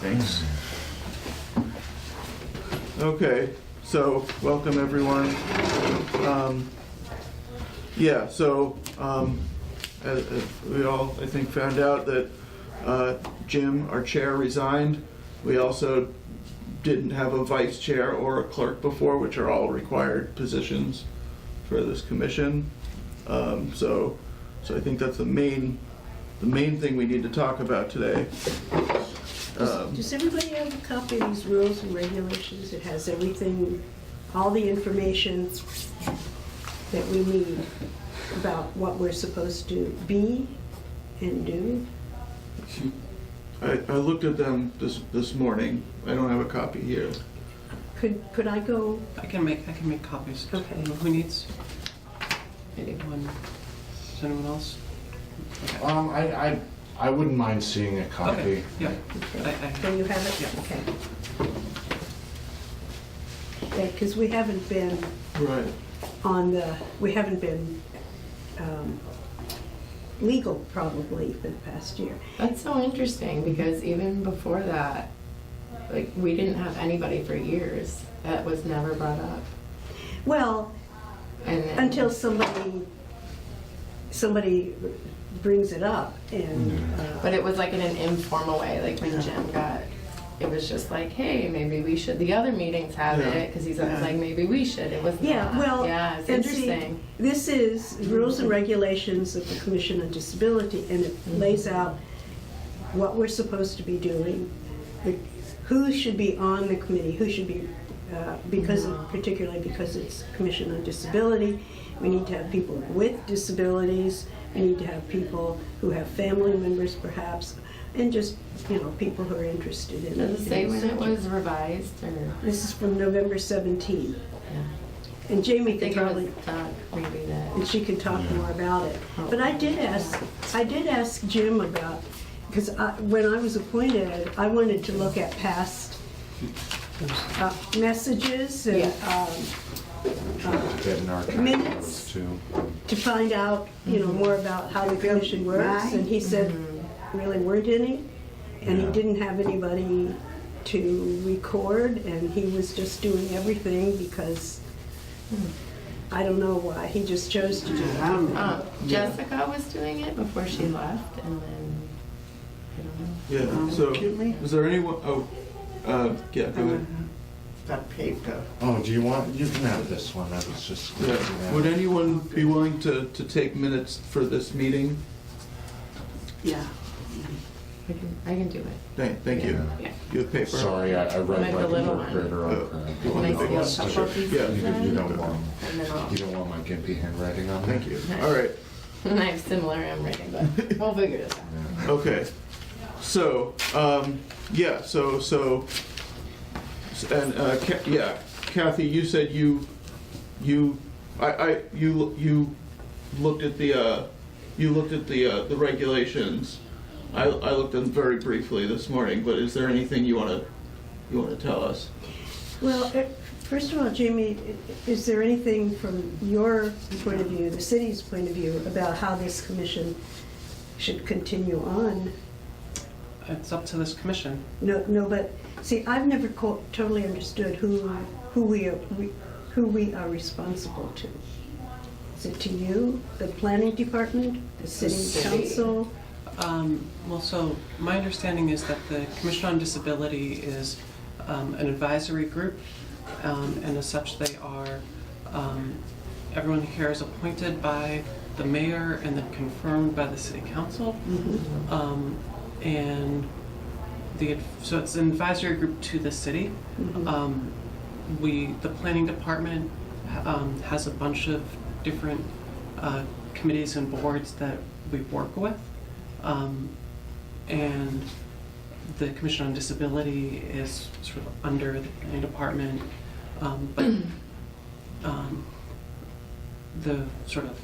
Thanks. Okay, so welcome everyone. We all, I think, found out that Jim, our chair, resigned. We also didn't have a vice chair or a clerk before, which are all required positions for this commission. So I think that's the main thing we need to talk about today. Does everybody have a copy of these rules and regulations? It has everything, all the information that we need about what we're supposed to be and do. I looked at them this morning. I don't have a copy here. Could I go? I can make copies. Okay. Who needs? Anyone? Does anyone else? Okay. I wouldn't mind seeing a copy. Okay. Yeah. Okay. So you have it? Yeah. Okay. Okay, because we haven't been Right. legal probably for the past year. That's so interesting because even before that, like, we didn't have anybody for years. That was never brought up. Well, And then, until somebody brings it up and. but it was like in an informal way, like when Jim got, it was just like, hey, maybe we should, the other meetings have Yeah. it, because he's like, maybe we should. It was Yeah, not. well, Yeah, it's and see, interesting. this is rules and regulations of the Commission on Disability, and it lays out what we're supposed to be doing, who should be on the committee, who should be, particularly because it's Commission on Disability, we need to have people with disabilities, we need to have people who have family members perhaps, and just, people who are interested in it. Does it say when it was revised, or? This is from November 17. Yeah. And Jamie I could think it probably, was Doug, maybe that. and she can talk more about it. But I did ask Jim about, because when I was appointed, I wanted to look at past messages and Get an archive minutes too. to find out, more about how the commission works. And he said really weren't any, and he didn't have anybody to record, and he was just doing everything because I don't know why he just chose to do it. Jessica was doing it before she left, and then, I don't know. Yeah. So, Excuse me? is there anyone? Yeah. Go ahead. That paper. Oh, do you want, you can have this one, I was just. Yeah. Would anyone be willing to take minutes for this meeting? Yeah. I can do it. Thank you. Yeah. You have paper? Sorry, I read Like like a a little third one. grader on You want Nice the to big be a ones? couple of these Yeah. You don't want, And then I'll, you don't want my gimpy handwriting on there? Thank you. All right. and I have similar handwriting, but we'll figure this out. Yeah. Okay. So, Kathy, you said you looked at the regulations. I looked at them very briefly this morning, but is there anything you want to tell us? Well, first of all, Jamie, is there anything from your point of view, the city's point of view, about how this commission should continue on? It's up to this commission. No, but see, I've never totally understood who we are responsible to. Is it to you, the planning department, the city council? Well, so my understanding is that the Commission on Disability is an advisory group, and as such they are, everyone here is appointed by the mayor and then confirmed by the city council. And so it's an advisory group to the city. The planning department has a bunch of different committees and boards that we work with. And the Commission on Disability is sort of under the planning department, but the sort of,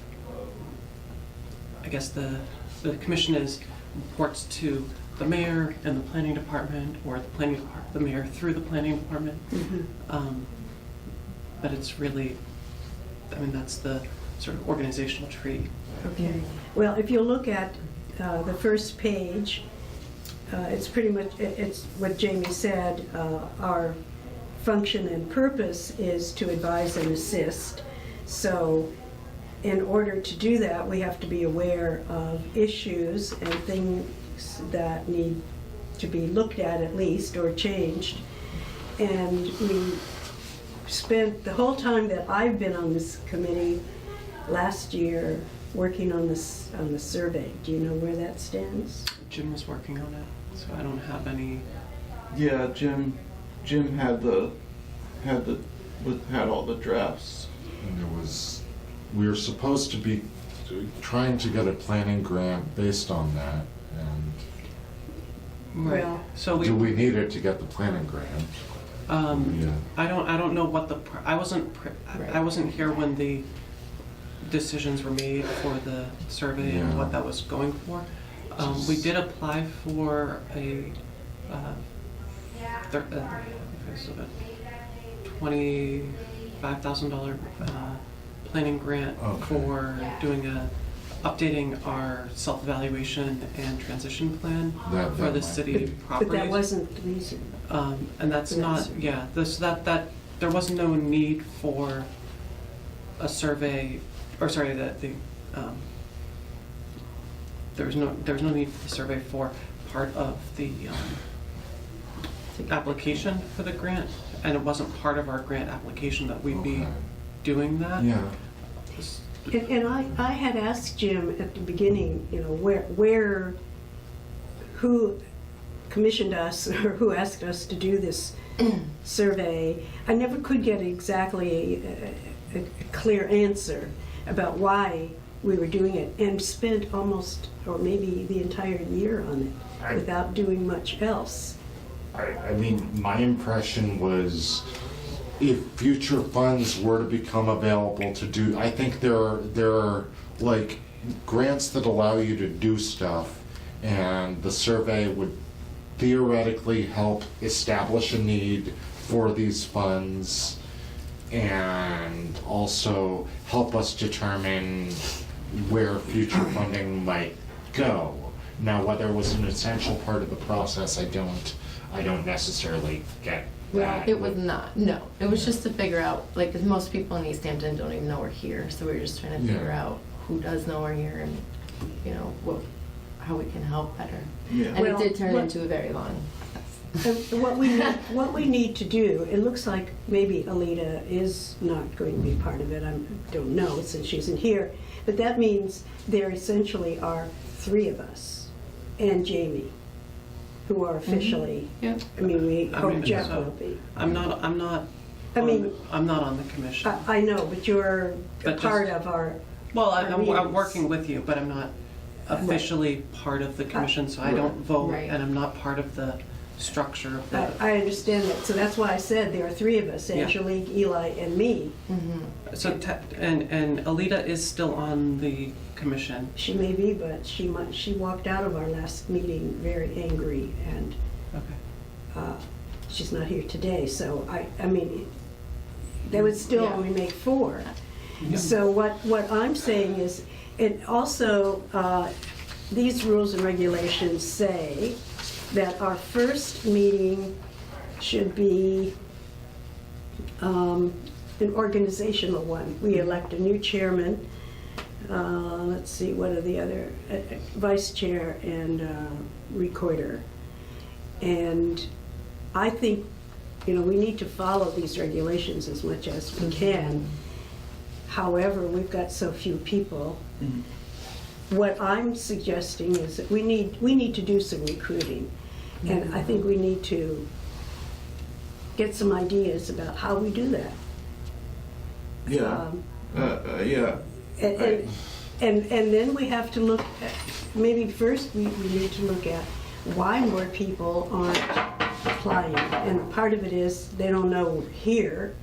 I guess the commission reports to the mayor and the planning department, or the mayor through the planning department. But it's really, that's the sort of organizational tree. Okay. Well, if you look at the first page, it's pretty much, it's what Jamie said, our function and purpose is to advise and assist. So in order to do that, we have to be aware of issues and things that need to be looked at least, or changed. And we spent the whole time that I've been on this committee last year working on this, on the survey. Do you know where that stands? Jim was working on it, so I don't have any. Yeah, Jim had all the drafts. And we were supposed to be trying to get a planning grant based on that, and Well, So do we need it to get the planning grant? Yeah. I don't know what I wasn't here when the decisions were made for the survey and Yeah. what that was going for. We did apply for a $25,000 planning grant Okay. for updating our self-evaluation and transition plan That for the might city be. properties. but that wasn't the reason. And that's not, yeah, there was no need for a survey, or sorry, there was no need for the survey for part of the application for the grant, and it wasn't part of our grant application that we'd be Okay. doing that. Yeah. And I had asked Jim at the beginning, you know, who commissioned us or who asked us to do this survey. I never could get exactly a clear answer about why we were doing it, and spent almost, or maybe the entire year on it without doing much else. I mean, my impression was if future funds were to become available to do, I think there are like grants that allow you to do stuff, and the survey would theoretically help establish a need for these funds and also help us determine where future funding might go. Now, whether it was an essential part of the process, I don't necessarily get that. It was not, no. It was just to figure out, like, 'cause most people in Easthampton don't even know we're here, so we were just trying to figure Yeah. out who does know we're here and, you know, how we can help better. Yeah. And it Well, did turn what- into a very long process. And what we need to do, it looks like maybe Alita is not going to be part of it. I don't know since she isn't here. But that means there essentially are three of us and Jamie who are officially, Yep. I mean, we hope Jeff so will be. I'm not I mean, I'm not on the commission. I know, but you're a But just- part of our, Well, our I'm meetings. working with you, but I'm not officially part of the commission, so I don't vote, Right. and I'm not part of the structure of the. I understand that. So that's why I said there are three of us, Yeah. Angelique, Eli, and me. So, and Alita is still on the commission. She may be, but she walked out of our last meeting very angry, and Okay. she's not here today, so I mean, that would still Yeah. only make four. Yeah. So what I'm saying is, it also, these rules and regulations say that our first meeting should be an organizational one. We elect a new chairman, let's see, what are the other, vice chair and recorder. And I think, you know, we need to follow these regulations as much as we can. However, we've got so few people. What I'm suggesting is that we need to do some recruiting. And I think we need to get some ideas about how we do that. Yeah. Yeah. And then we have to look at, maybe first we need to look at why more people aren't applying. And part of it is they don't know we're here,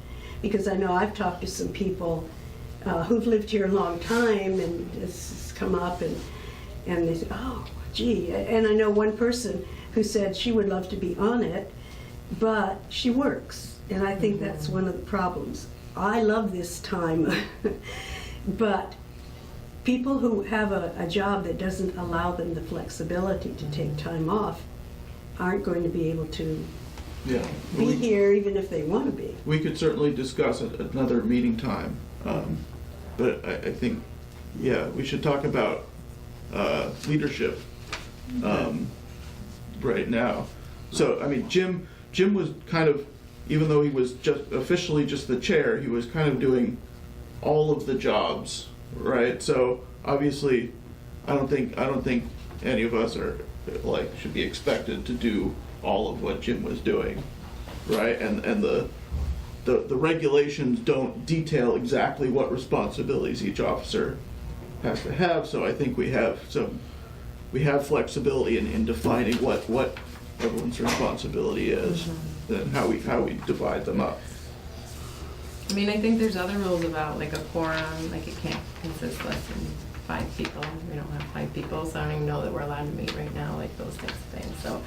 because I know I've talked to some people who've lived here a long time, and this has come up, and they say, oh, gee. And I know one person who said she would love to be on it, but she works. And I think that's one of the problems. I love this time, but people who have a job that doesn't allow them the flexibility to take time off aren't going to be able to Yeah. be here even if they want to be. We could certainly discuss at another meeting time, but I think, yeah, we should talk about leadership right now. So, I mean, Jim was kind of, even though he was just officially just the chair, he was kind of doing all of the jobs, right? So obviously, I don't think any of us are like should be expected to do all of what Jim was doing, right? And the regulations don't detail exactly what responsibilities each officer has to have. So I think we have flexibility in defining what everyone's responsibility is and how we divide them up. I mean, I think there's other rules about like a quorum, like it can't consist less than 5 people. We don't have 5 people, so I don't even know that we're allowed to meet right now, like those types of things. So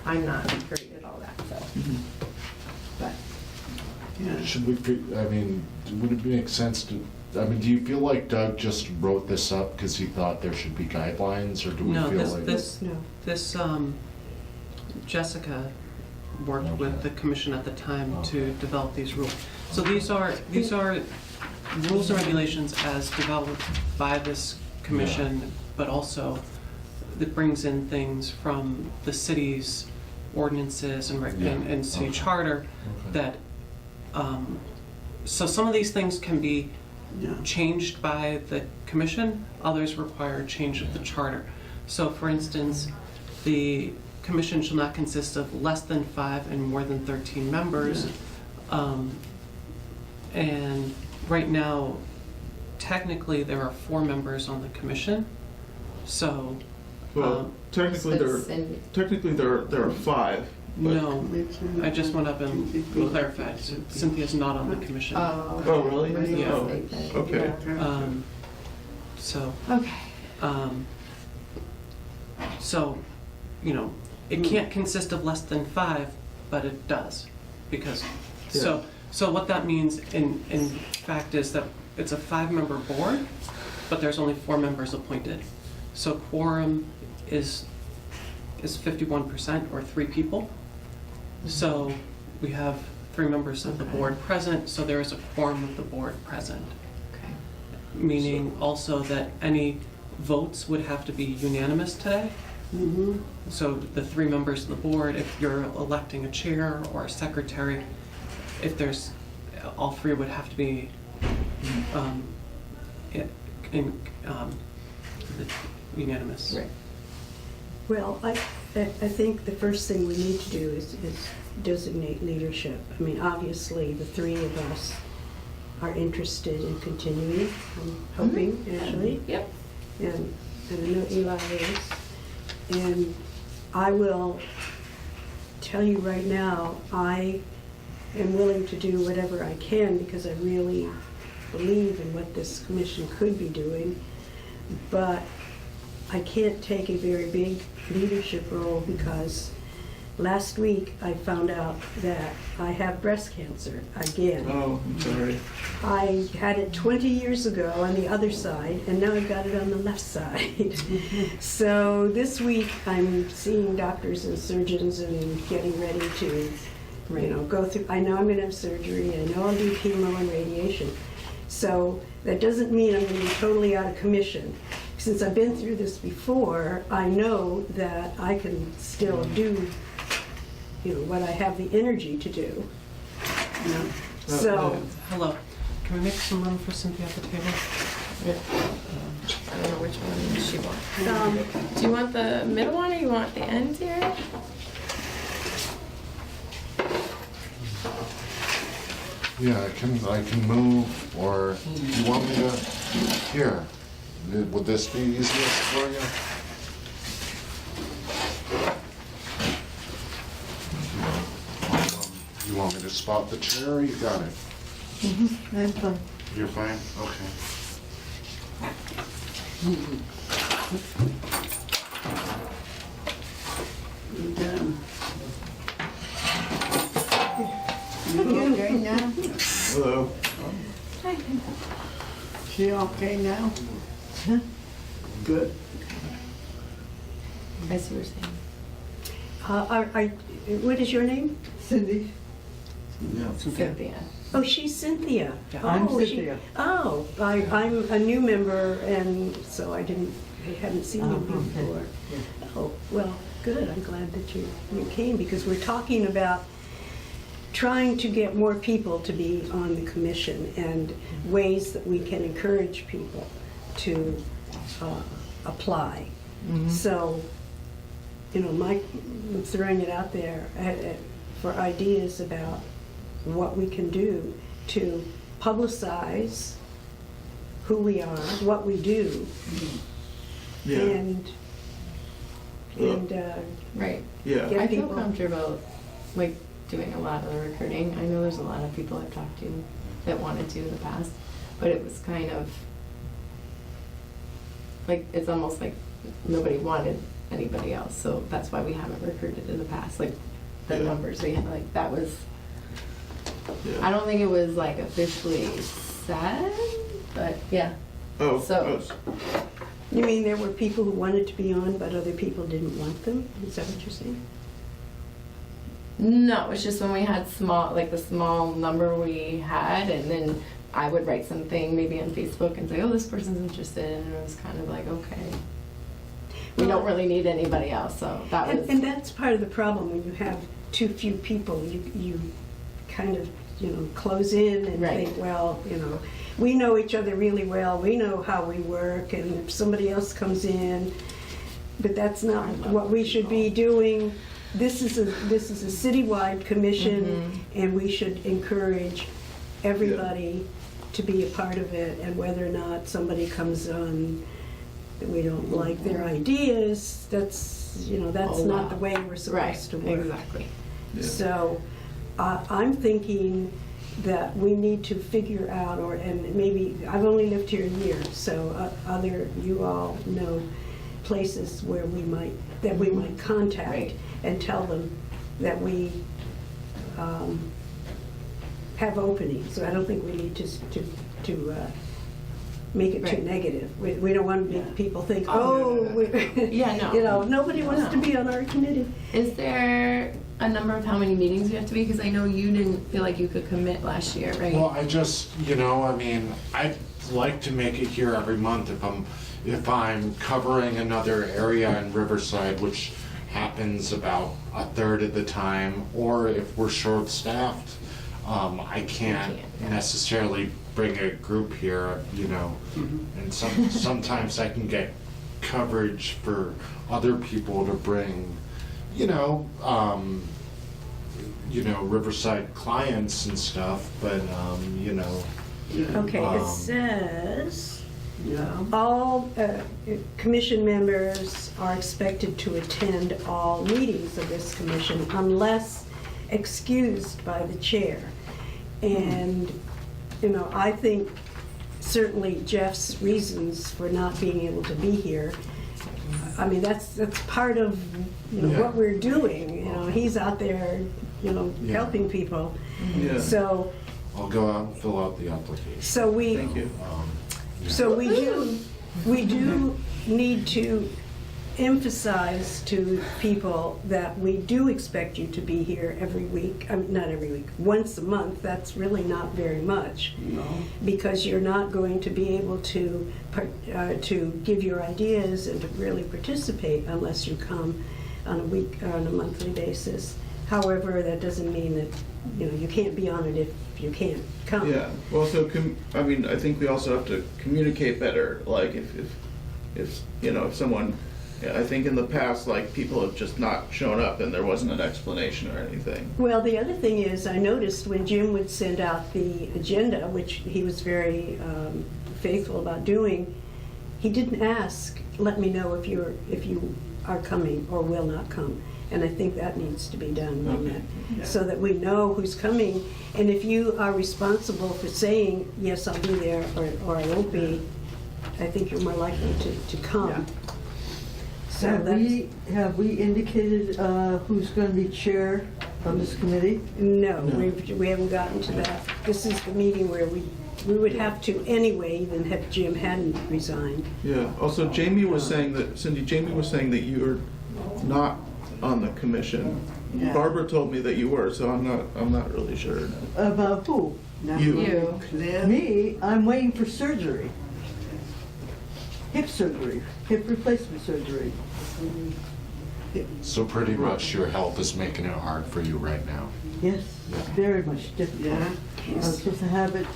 I'm not great at all that, so. But, Should we, I mean, would it make sense to, I mean, do you feel like Doug just wrote this up because he thought there should be guidelines, or do we No, feel like? No. Jessica worked with the commission at the time to develop these rules. So these are rules and regulations as developed by this commission, but also it brings in things from the city's ordinances and city charter that, so some of these things can be changed by the commission, others require change of the charter. So for instance, the commission shall not consist of less than 5 and more than 13 members. And right now, technically, there are 4 members on the commission. So, Well, technically there are 5. But no, I just went up and clarified. Cynthia's not on the commission. Oh, really? Yeah. Oh, okay. So, okay. so, you know, it can't consist of less than 5, but it does, because, so what that means in fact is that it's a 5-member board, but there's only 4 members appointed. So quorum is 51% or 3 people. So we have 3 members of the board present, so there is a quorum of the board present. Okay. Meaning also that any votes would have to be unanimous today. So the 3 members of the board, if you're electing a chair or a secretary, if there's, all 3 would have to be unanimous. Right. Well, I think the first thing we need to do is designate leadership. I mean, obviously, the 3 of us are interested in continuing, I'm hoping, actually. Yep. And I know Eli is. And I will tell you right now, I am willing to do whatever I can because I really believe in what this commission could be doing. But I can't take a very big leadership role because last week I found out that I have breast cancer again. Oh, I'm sorry. I had it 20 years ago on the other side, and now I've got it on the left side. So this week I'm seeing doctors and surgeons and getting ready to, go through. I know I'm going to have surgery. I know I'll do chemo and radiation. So that doesn't mean I'm going to be totally out of commission. Since I've been through this before, I know that I can still do, what I have the energy to do. So. Hello, can we make some room for Cynthia at the table? I don't know which one she wants. Do you want the middle one or you want the ends here? Yeah, I can move, or you want me to, here, would this be easiest for you? You want me to spot the chair, or you got it? I'm fine. You're fine? Okay. You okay now? Hello. She okay now? Good. I see what you're saying. What is your name? Cindy? Yeah. Cynthia. Oh, she's Cynthia. I'm Oh, Cynthia. I'm a new member, and so I hadn't seen you Oh, okay. before. Oh, well, good, I'm glad that you came, because we're talking about trying to get more people to be on the commission and ways that we can encourage people to apply. So, I'm throwing it out there for ideas about what we can do to publicize who we are, what we do, Yeah. and Right. Yeah. Get I feel people- comfortable, like, doing a lot of the recruiting. I know there's a lot of people I've talked to that wanted to in the past, but it was kind of, like, it's almost like nobody wanted anybody else, so that's why we haven't recruited in the past, like, the Yeah. numbers we had, like, that was, Yeah. I don't think it was, like, officially said, but, yeah. Oh, So- you mean there were people who wanted to be on, but other people didn't want them? Is that what you're saying? No, it's just when we had the small number we had, and then I would write something maybe on Facebook and say, oh, this person's interested, and it was kind of like, okay. We don't really need anybody else, so that was. And that's part of the problem, when you have too few people, you kind of, close in and Right. think, well, we know each other really well, we know how we work, and if somebody else comes in, but that's not what we should be doing. This is a citywide commission, and we should encourage everybody to be a part of it, and whether or not somebody comes on that we don't like their ideas, that's not the way we're supposed to work. Exactly. Yeah. So I'm thinking that we need to figure out, and maybe, I've only lived here a year, so you all know places where we might contact Right. and tell them that we have openings. So I don't think we need to make it too Right. negative. We don't want to make people think, Oh, no, Yeah, no. nobody wants to No. be on our committee. Is there a number of how many meetings you have to be? Because I know you didn't feel like you could commit last year, right? Well, I'd like to make it here every month if I'm covering another area in Riverside, which happens about a third of the time, or if we're short-staffed, I can't necessarily bring a group here, and sometimes I can get coverage for other people to bring, Riverside clients and stuff, but, Okay, it Um, says, all commission members are expected to attend all meetings of this commission unless excused by the chair. And, I think certainly Jeff's reasons for not being able to be here, I mean, that's part of, Yeah. what we're doing. He's out there, Yeah. helping people. Yeah. So, I'll go out and fill out the application. so we. Thank you. Yeah. So we do need to emphasize to people that we do expect you to be here every week, not every week, once a month. That's really not very much. No. Because you're not going to be able to give your ideas and to really participate unless you come on a monthly basis. However, that doesn't mean that, you can't be on it if you can't come. Yeah, well, so, I think we also have to communicate better, like, if someone, I think in the past, like, people have just not shown up and there wasn't an explanation or anything. Well, the other thing is, I noticed when Jim would send out the agenda, which he was very faithful about doing, he didn't ask, let me know if you are coming or will not come. And I think that needs to be done, Okay. so that we know who's coming. And if you are responsible for saying, yes, I'll be there, or I won't be, I think you're more likely to come. Yeah. So Have we indicated who's going to be chair of this committee? No, No. we haven't gotten to that. This is the meeting where we would have to anyway, even if Jim hadn't resigned. Yeah, also Jamie was saying that, Cindy, Jamie was saying that you're not on the commission. Yeah. Barbara told me that you were, so I'm not really sure. About who? You. Me, I'm waiting for surgery. Hip surgery, hip replacement surgery. So pretty much your health is making it hard for you right now. Yes, very much difficult. Yeah. I was supposed to have it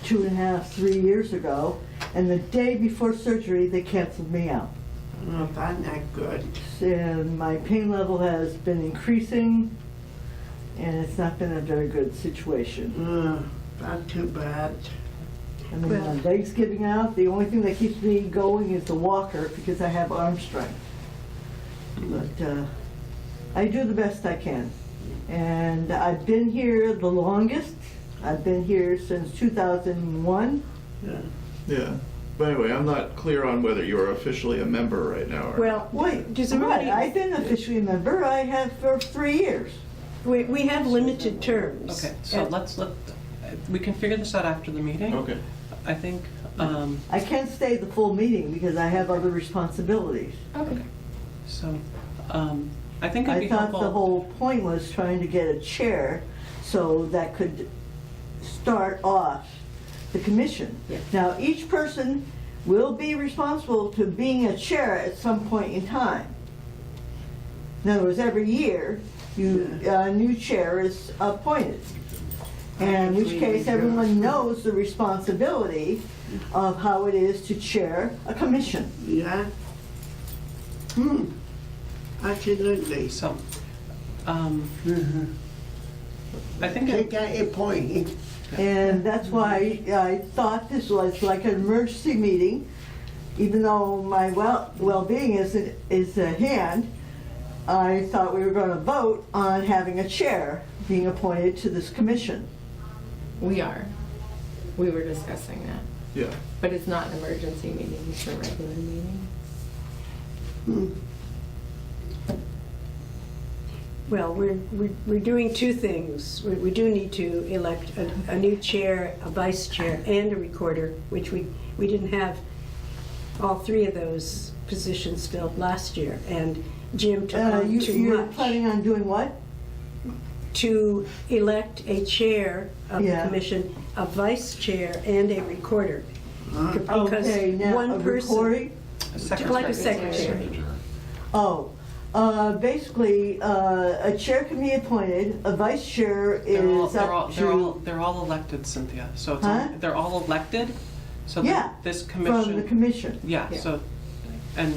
2.5, 3 years ago, and the day before surgery, they canceled me out. Oh, that's not good. And my pain level has been increasing, and it's not been a very good situation. Not too bad. I mean, my leg's giving out. The only thing that keeps me going is the walker because I have arm strength. But I do the best I can. And I've been here the longest. I've been here since 2001. Yeah. But anyway, I'm not clear on whether you're officially a member right now or Well, Wait, does what? everybody, I've been officially a member. I have for 3 years. we have limited terms. Okay, so we can figure this out after the meeting. Okay. I think, I can't stay the full meeting because I have other responsibilities. Okay. so, I think it'd I be thought helpful. the whole point was trying to get a chair so that could start off the commission. Yeah. Now, each person will be responsible to being a chair at some point in time. In other words, every year, a new chair is appointed. And in which case, everyone knows the responsibility of how it is to chair a commission. Yeah? Absolutely. So, I think, Take out your point. And that's why I thought this was like an emergency meeting, even though my well-being is at hand. I thought we were going to vote on having a chair being appointed to this commission. We are. We were discussing that. Yeah. But it's not an emergency meeting, it's a regular meeting. Well, we're doing two things. We do need to elect a new chair, a vice chair, and a recorder, which we didn't have all three of those positions filled last year, and Jim took on too You're much. planning on doing what? To elect a chair of the Yeah. commission, a vice chair, and a recorder. Because Okay, now one a person, recording? like a secretary. Oh, basically, a chair can be appointed, a vice chair is up to... they're all elected, Cynthia, so it's, Huh? they're all elected, so Yeah, this from the commission, commission. yeah, Yeah. so, and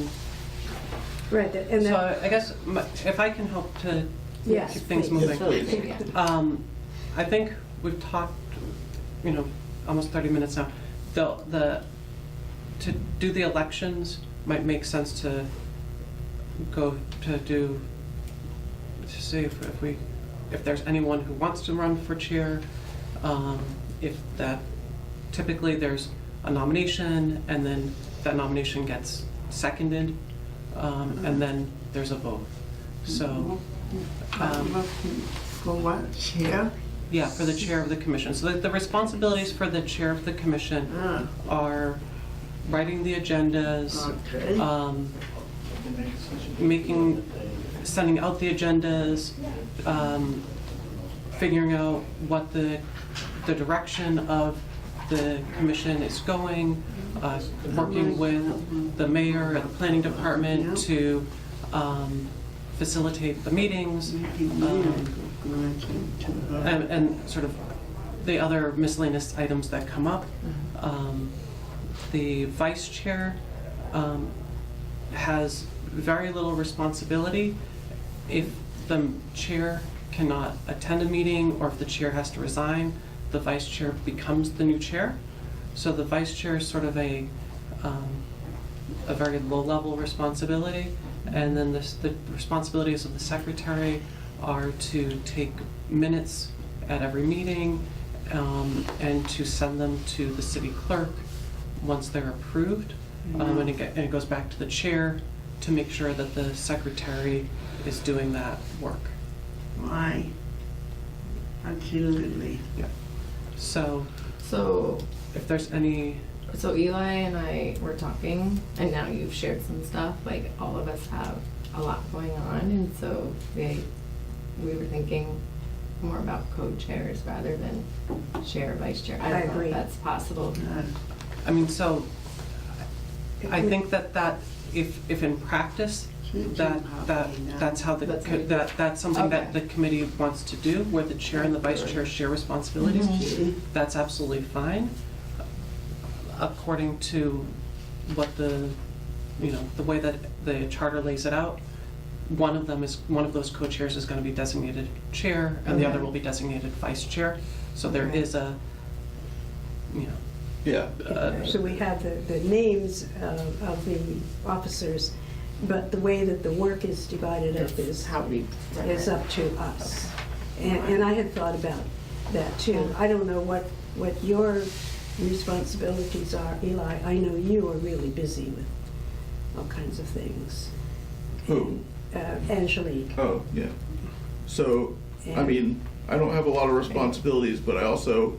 Right, and so that, I guess if I can help to yes, keep things please. moving. Yes, please. I think we've talked, almost 30 minutes now. To do the elections might make sense to go to see if there's anyone who wants to run for chair, if that, typically there's a nomination and then that nomination gets seconded, and then there's a vote. So, For what, chair? yeah, for the chair of the commission. So the responsibilities for the chair of the commission are writing the agendas, Okay. sending out the agendas, figuring out what the direction of the commission is going, working with the mayor and the planning department to facilitate the meetings, and sort of the other miscellaneous items that come up. The vice chair has very little responsibility. If the chair cannot attend a meeting or if the chair has to resign, the vice chair becomes the new chair. So the vice chair is sort of a very low-level responsibility. And then the responsibilities of the secretary are to take minutes at every meeting and to send them to the city clerk once they're approved. And it goes back to the chair to make sure that the secretary is doing that work. Why? Absolutely. Yeah. So So if there's any, Eli and I were talking, and now you've shared some stuff, like all of us have a lot going on, and so we were thinking more about co-chairs rather than chair, vice chair. I don't know agree. if that's possible. I mean, so I think that if in practice, that's how That's how you do it. that's something that Okay. the committee wants to do, where the chair and the vice chair share responsibilities. That's absolutely fine, according to what the way that the charter lays it out. One of those co-chairs is going to be designated chair, and the other will be designated vice chair. So there is a, Yeah. So we have the names of the officers, but the way that the work is divided up is How we run is it. up to us. And I had thought about that too. I don't know what your responsibilities are, Eli. I know you are really busy with all kinds of things. Who? Angelique. Oh, yeah. So, I And- mean, I don't have a lot of responsibilities, but I also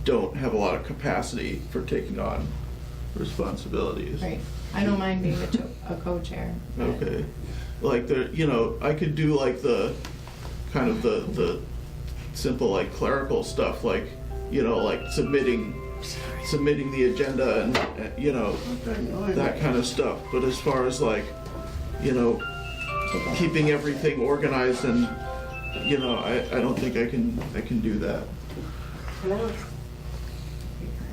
don't have a lot of capacity for taking on responsibilities. Right. I don't mind being a co-chair. but- Okay. Like I could do like the kind of the simple like clerical stuff, like, like submitting the agenda and, that kind of stuff. But as far as like, keeping everything organized and, I don't think I can do that.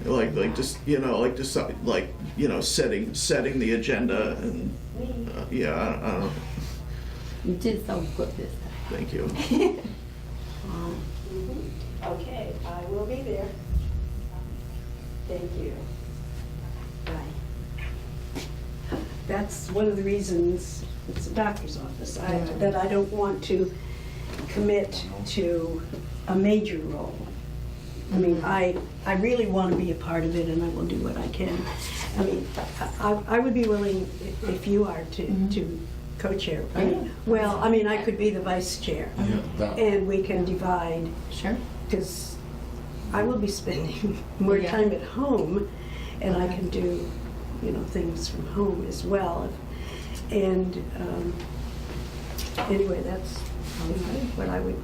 Like just, setting the agenda and, yeah, I don't, You did so good this thank you. Okay, I will be there. Thank you. Bye. That's one of the reasons, it's a doctor's office, that I don't want to commit to a major role. I mean, I really want to be a part of it, and I will do what I can. I mean, I would be willing, if you are, to co-chair. I mean, I could be the vice chair, Yeah, that- and we can divide, Sure. because I will be spending more Yeah. time at home, and I can do, things from home as well. And anyway, that's what I would,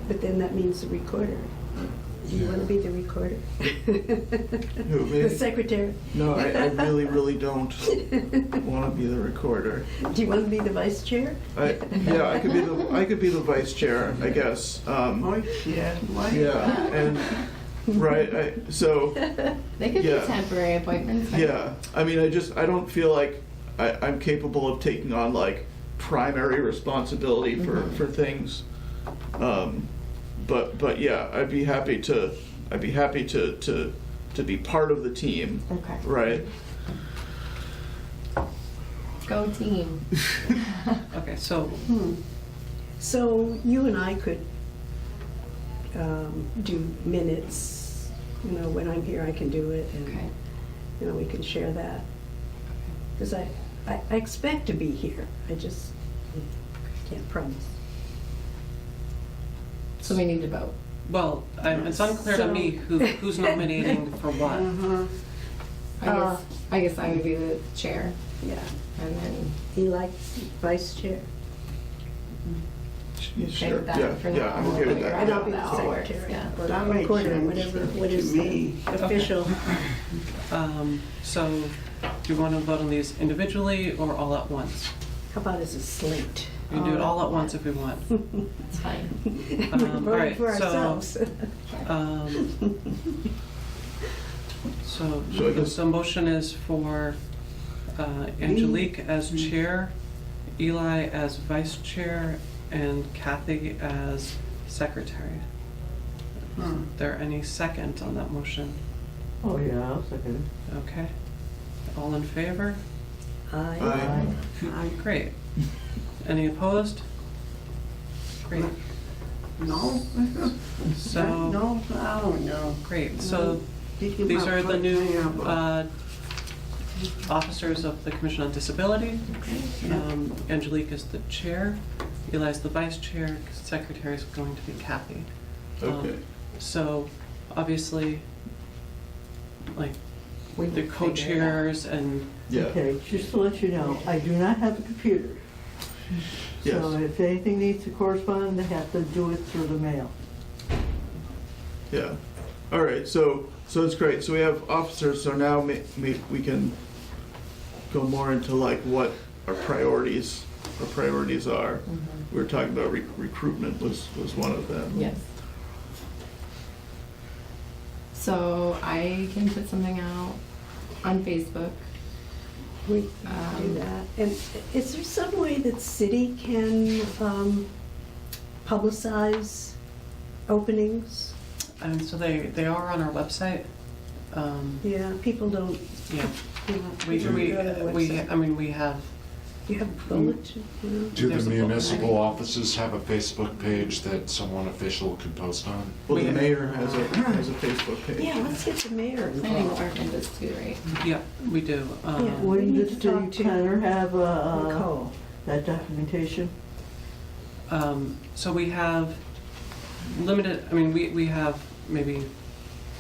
but then that means the recorder. Do you want to be the recorder? Who, me? The secretary? No, I really, really don't want to be the recorder. Do you want to be the vice chair? Yeah, I could be the vice chair, I guess. Oh, yeah. Why? Yeah, and right. So They could Yeah. be temporary appointments. Right? yeah, I mean, I don't feel like I'm capable of taking on like primary responsibility for things. But yeah, I'd be happy to be part of the team. Okay. Right. Go team. okay, so So you and I could do minutes, when I'm here, I can do it, and, Okay. We can share that. Because I expect to be here, I just can't promise. So we need to vote. well, it's unclear to me who's nominating for what. I guess I would be the chair, Yeah. and then Eli, vice chair, okay Sure. with that Yeah, for yeah, now. I'm We'll okay with figure that. and out I'll be the how it works, secretary, yeah. or That makes recorder, sense what to is me. the official. So do you want to vote on these individually or all at once? How about as a slate? We can do it all at once if we want. It's fine. all Voting right, for so- ourselves. So So I guess- the motion is for Angelique as chair, Eli as vice chair, and Kathy as secretary. Is there any second on that motion? Oh, yeah, I'll second Okay. All in favor? Aye. Great. Any opposed? Great. it. No? So, No, I don't know. great. So Thinking these about are the putting new me up, but- officers of the Commission on Disability. Yeah. Angelique is the chair, Eli is the vice chair, secretary is going to be Kathy. Okay. So obviously, like, We the will figure it out. co-chairs and, Yeah, Okay, just to let you know, I do not have a computer. So yes, if anything needs to correspond, they have to do it through the mail. yeah. All right, so it's great. So we have officers, so now we can go more into like what our priorities are. We were talking about recruitment was one of them. Yes. So I can put something out on Facebook. We can do that. And is there some way that city can publicize openings? and so they are on our website. Yeah, people don't, Yeah, you know, we, people we, go to the we, website. I mean, we have, You have a bulletin, you know? Do There's the a book. municipal offices have a Facebook page that someone official could post on? Well, the We- mayor has a Facebook page. Yeah, let's get the mayor Planning involved. department does too, right? yeah, we do. Yeah. Wouldn't need the to talk city to planner have Nicole. that documentation? So we have limited, I mean, we have maybe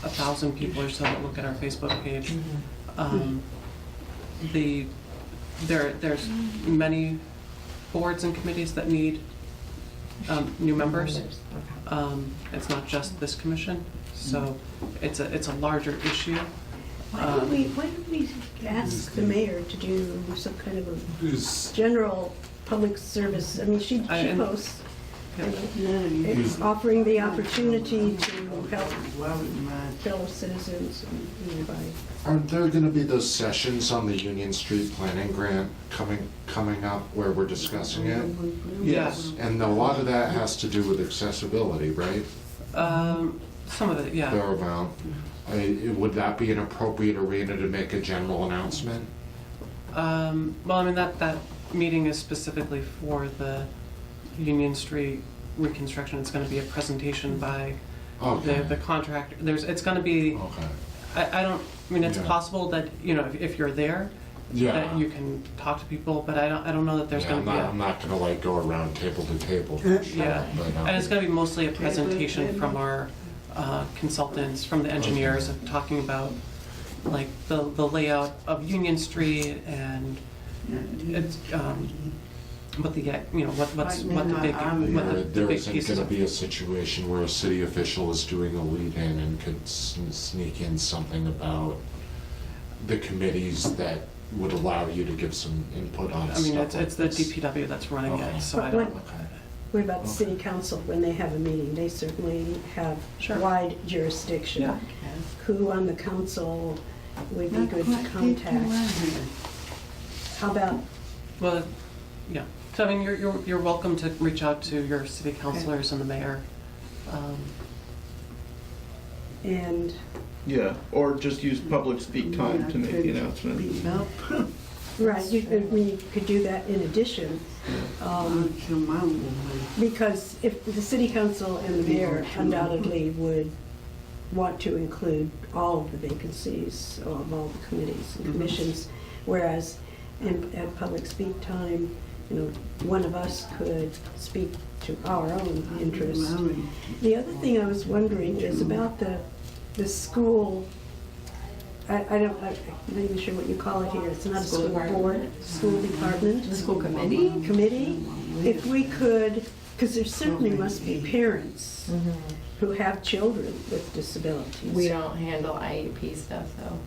1,000 people or so that look at our Facebook page. There's many boards and committees that need new members. Okay. It's not just this commission, so it's a larger issue. Why don't we ask the mayor to do some kind of a general public service? I mean, she And- posts, Yeah. it's offering the opportunity to help fellow citizens and anybody. Aren't there gonna be those sessions on the Union Street planning grant coming up where we're discussing it? Yes. And a lot of that has to do with accessibility, right? Some of it, yeah. Fair amount. Would that be an appropriate arena to make a general announcement? Well, I mean, that meeting is specifically for the Union Street reconstruction. It's gonna be a presentation by Okay. the contractor. It's gonna be, Okay. I mean, it's Yeah. possible that, you know, if you're there, Yeah. that you can talk to people, but I don't know that there's Yeah, gonna be I'm not gonna like go around table to table. for sure, Yeah, but, and it's gonna be mostly a presentation from our consultants, from the engineers, of talking about like the layout of Union Street and it's, what the, you know, what the big, what the There big isn't pieces gonna of. be a situation where a city official is doing a lead-in and could sneak in something about the committees that would allow you to give some input on I mean, stuff like it's the this. DPW that's running Okay. it, so I But don't. Okay. What about the city council, when they have a meeting? They certainly have Sure. wide jurisdiction. Yeah. Who on the council would be good to contact? How about, Well, yeah, so I mean, you're welcome to reach out to your city councilors and the mayor. and, Yeah, or just use public speak time to make the announcement. right, you could do that in addition. Because if the city council and the mayor undoubtedly would want to include all of the vacancies of all the committees and commissions, whereas at public speak time, you know, one of us could speak to our own interests. The other thing I was wondering is about the school, I'm not even sure what you call it here, it's not a School school department. board, school department. The school committee? Committee, if we could, because there certainly must be parents who have children with disabilities. We don't handle IEP stuff though,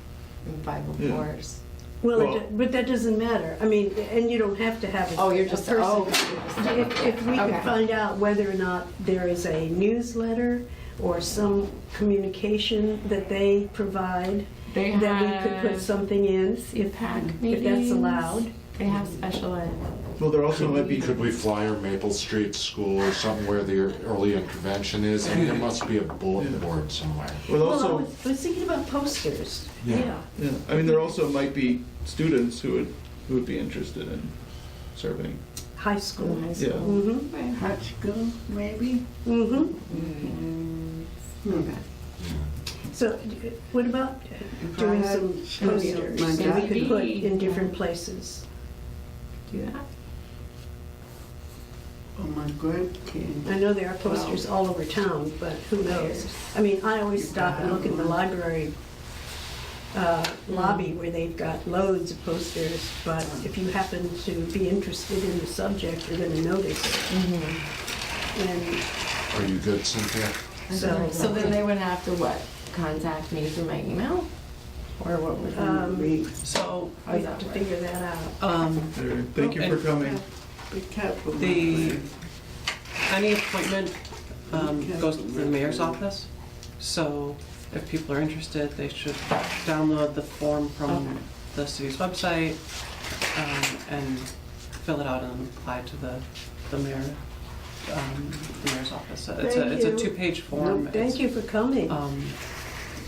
in 504s. Well, but that doesn't matter. I mean, and you don't have to have a Oh, you're a just, person. oh. If we could Okay. find out whether or not there is a newsletter or some communication that they provide, They that we could put have something in, CPAC if meetings. that's allowed. They have special ed. Well, there also might be, Could we flyer Maple Street School or something where the early intervention is? I mean, there must be a bulletin board somewhere. well, Well, also, I was thinking about posters, Yeah. yeah. yeah, I mean, there also might be students who would be interested in serving. High school. High Yeah. school. Mm-hmm, High school, maybe? mm-hmm. Okay. So what about If I doing had some posters my that we could put daddy. in different places? Do that. For my grandkids. I know there are posters all over town, but who knows? I mean, I always stop and look in the library lobby where they've got loads of posters, but if you happen to be interested in the subject, you're gonna notice it. And Are you good, Cynthia? So then they would have to what? Contact me through my email? Or what would Read. So, we have to figure that out. Thank you for coming. Be careful. my the, friend. any appointment goes to the mayor's office. So if people are interested, they should download the form from the city's website and fill it out and apply to the mayor, the mayor's office. It's Thank a you. 2-page form. Thank you for coming.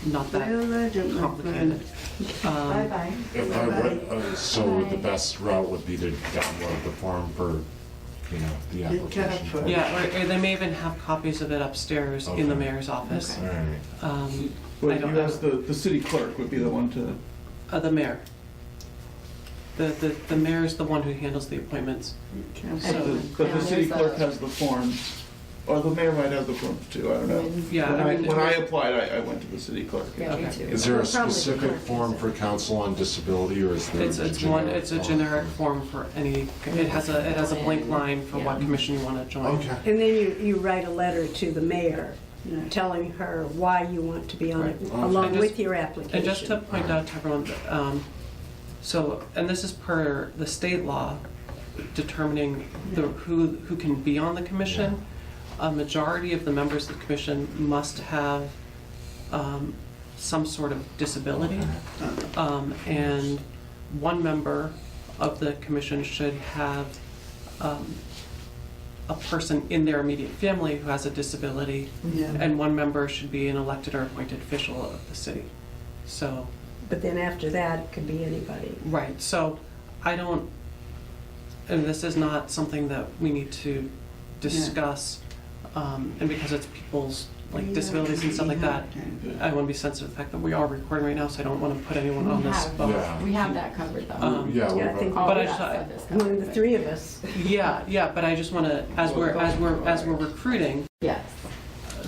Not that Well, legend, my complicated. Bye-bye. If I would, so the best route would be to download the form for, you know, the application. careful. form. Yeah, or they may even have copies of it upstairs in the Okay. mayor's office. Okay. All right. I Well, don't you asked the city clerk would be the one to, The mayor. The mayor is the one who handles the appointments. Careful. So- but the city there's clerk a- has the forms. Or the mayor might have the forms too, I don't know. Yeah, When I I, mean, when I applied, I went to the city clerk. Yeah, me Okay. too. Is there a Well, probably the specific clerk form is for council on disability, or is there? It's a generic form for any, it has a blank line for what Yeah. commission you want to join. Okay. And then you write a letter to the mayor Yeah. telling her why you want to be on it, Right. along And just- with your application. And just to point out to everyone, so, and this is per the state law determining who can be on the commission. A majority of the members of the commission must have some sort of disability. And one member of the commission should have a person in their immediate family who has a disability, Yeah. and one member should be an elected or appointed official of the city. So, But then after that, it could be anybody. right, so I don't, and this is not something that we need to discuss, and because it's people's like disabilities and stuff like that, I want to be sensitive to the fact that we are recording right now, so I don't want to put anyone on the spot. Yeah. We have that covered though. Yeah, Yeah, I think All But of I that just- stuff is Among covered, the but- three of us. Yeah, but I just want to, as we're recruiting, Yes.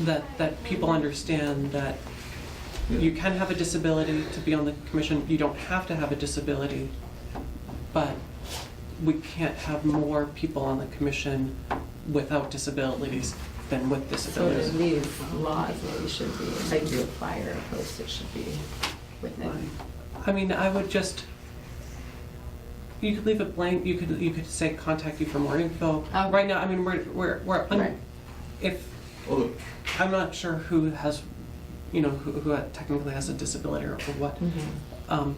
that people understand that you can have a disability to be on the commission. You don't have to have a disability, but we can't have more people on the commission without disabilities than with So disabilities. these laws maybe should be, like you apply or post, it should be within. I mean, I would just, you could leave it blank. You could say contact you for more info. Oh. Right now, I mean, we're Right. if Although, I'm not sure who has, you know, who technically has a disability or what.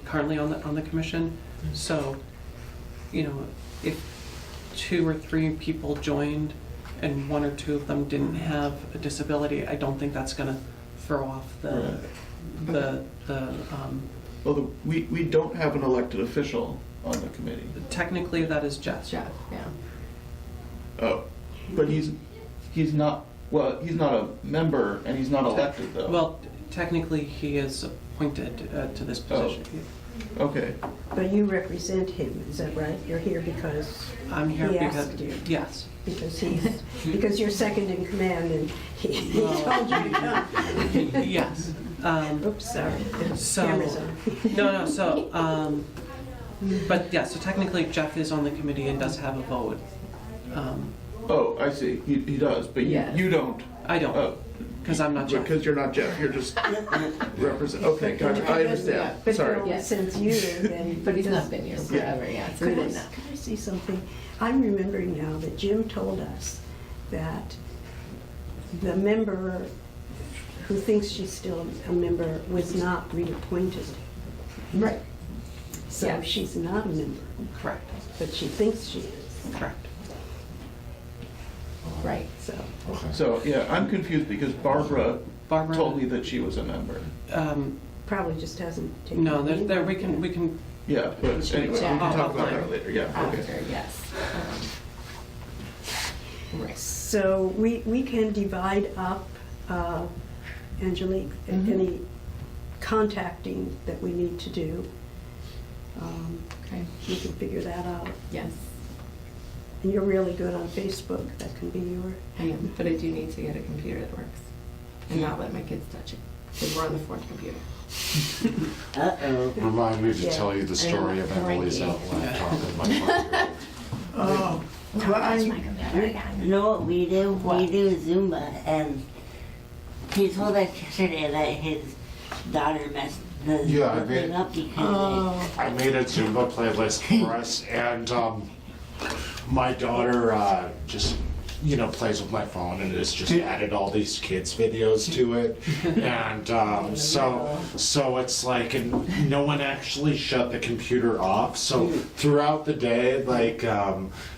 Currently on the commission. So, you know, if 2 or 3 people joined and 1 or 2 of them didn't have a disability, I don't think that's gonna throw off although we don't have an elected official on the committee. technically that is Jeff. Jeff, yeah. Oh, but he's not, well, he's not a member and he's not elected though. Well, technically he is appointed to this position. Okay, But you represent him, is that right? You're here because I'm here he because, asked you. yes. Because you're second in command and he told you to come. Yes. Oops, sorry. The So- camera's on. No, so, but yeah, so technically Jeff is on the committee and does have a vote. oh, I see, he does, but Yes. you don't. I don't, Oh, because I'm not Jeff. because you're not Jeff, you're just represent, okay, gotcha, I understand, But sorry. no, since you, then. But he's not been here forever, yeah, so we Could didn't know. I see something? I'm remembering now that Jim told us that the member who thinks she's still a member was not reappointed. Right. So Yeah. she's not a member, Correct, but she thinks she is, correct. Right. so. Okay. So, yeah, I'm confused because Barbara Barbara? told me that she was a member. Probably just hasn't taken. No, the name there, off we yet. can, Yeah, but anyway, we can talk about that later, yeah, okay. After, yes. Right. So we can divide up, Angelique, Mhm. any contacting that we need to do. Okay. We can figure that out. Yes, And you're really good on Facebook, that can be your, I am, but I do need to get a computer that works and not let my kids touch it. because we're on the fourth computer. Uh-oh. Remind me to Yeah. tell you the story of Emily's laptop and my phone. Oh, Brian, You know what we do? We do Zumba, and he told us yesterday that his daughter messed the Yeah, I Zumba thing mean- up because oh, I made a Zumba playlist for us, and my daughter just, you know, plays with my phone and has just added all these kids' videos to it, and so it's like, and no one actually shut the computer off. So throughout the day, like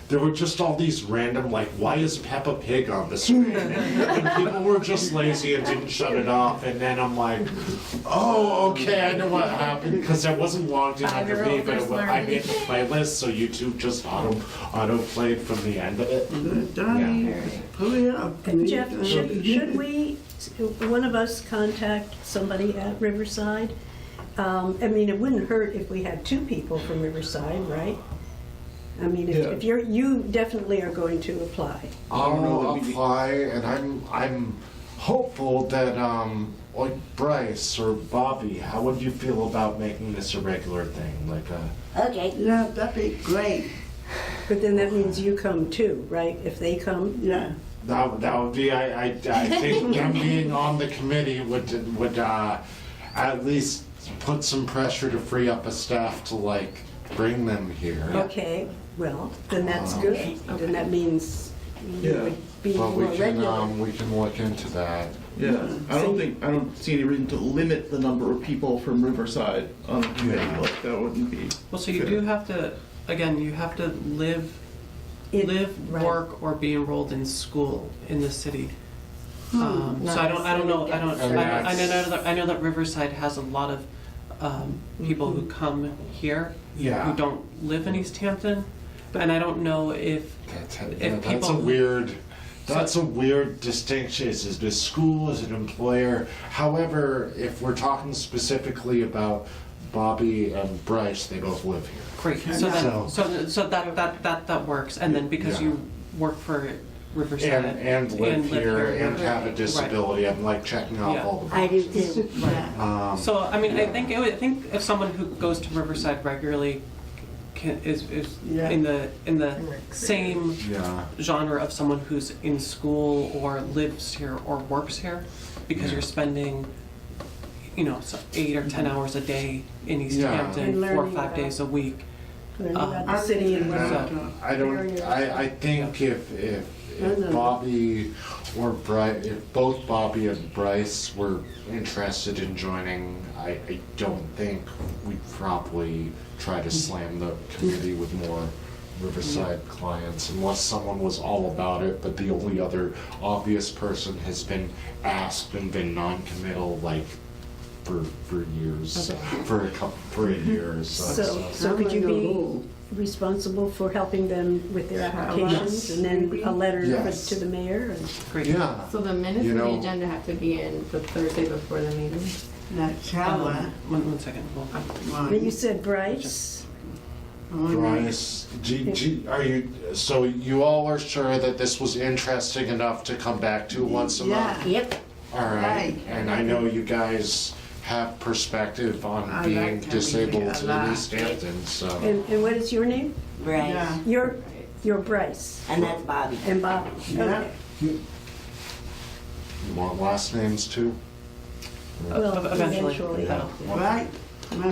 there were just all these random, like, why is Peppa Pig on the screen? And people were just lazy and didn't shut it off. And then I'm like, oh, okay, I know what happened, because I wasn't logged in under me, but I made the playlist, so YouTube just auto played from the end of it. Donnie, hurry up. Jeff, should we, one of us contact somebody at Riverside? I mean, it wouldn't hurt if we had two people from Riverside, right? I mean, Yeah. if you definitely are going to apply. I'll apply, and I'm hopeful that like Bryce or Bobby, how would you feel about making this a regular thing, like a? okay. Yeah, that'd be great, But then that means you come too, right? If they come? yeah. That would be, I think them being on the committee would at least put some pressure to free up a staff to like bring them here. Okay, well, then that's good. Then that means you Yeah. would be But more regular. we can look into that. Yeah, I don't see any reason to limit the number of people from Riverside on the committee, Yeah. like, that wouldn't be. Well, so you fair. do have to, again, you have to live, Right. work, or be enrolled in school in the city. So Not I don't know, necessarily I know that Riverside has a lot of people who come here Yeah. who don't live in East Hampton, and I don't know if That's people- a weird distinction. Is it a school? Is it an employer? However, if we're talking specifically about Bobby and Bryce, they both live here. great. So that works, and then because Yeah. you work for Riverside And live here and have a Right. disability. I'm like checking off Yeah. all the I do too. Yeah. So, I mean, I think if someone who goes to Riverside regularly is Yeah. in the same yeah. genre of someone who's in school or lives here or works here, because you're spending, 8 or 10 hours a day in East Yeah. Hampton, And 4 or learning 5 about- days a week. Learning about I the city and think what. about, I think if Bobby or Bryce, if both Bobby and Bryce were interested in joining, I don't think we'd probably try to slam the committee with more Riverside clients unless someone was all about it, but the only other obvious person has been asked and been non-committal like for years, for a year or so. So could you be responsible for helping them with their applications and then a letter Yes. to the mayor? And Great. Yeah. So the minutes You of the know- agenda have to be in the Thursday before the meeting? that's how, One second. Well, But you said Bryce? Bryce, are you, so you all are sure that this was interesting enough to come back to once a month? yeah. Yep. All right, Right. and I know you guys have perspective on I being like disabled everything a in lot. East Hampton, so. And what is your name? Bryce. Yeah. You're Bryce And that's Bobby. and Bobby. Yeah. Okay. You want last names too? Well, eventually. eventually. Right?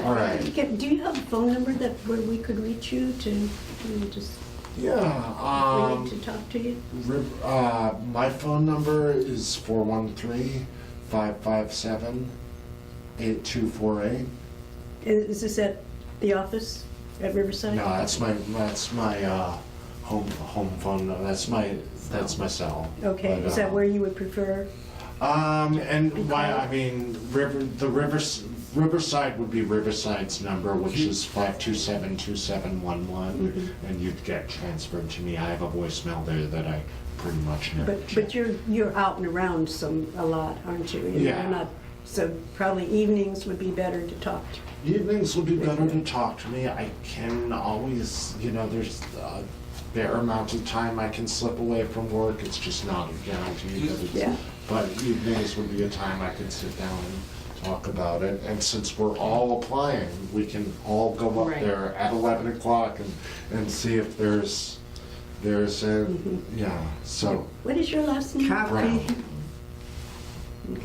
All right. Do you have a phone number where we could reach you to just Yeah, we need to talk to you? my phone number is 413-557-8248. Is this at the office at Riverside? No, that's my home phone. That's my cell. Okay, But, is that where you would prefer? And why? I mean, Riverside would be Riverside's number, which is 527-2711, and you'd get transferred to me. I have a voicemail there that I pretty much never check. But you're out and around a lot, aren't you? And Yeah. you're not, so probably evenings would be better to talk to. Evenings would be better to talk to me. I can always, there's bare amount of time I can slip away from work. It's just not a guarantee that it's, Yeah. but evenings would be a time I could sit down and talk about it. And since we're all applying, we can all go up Right. there at 11 o'clock and see if there's a, yeah, so. What is your last name? Copy.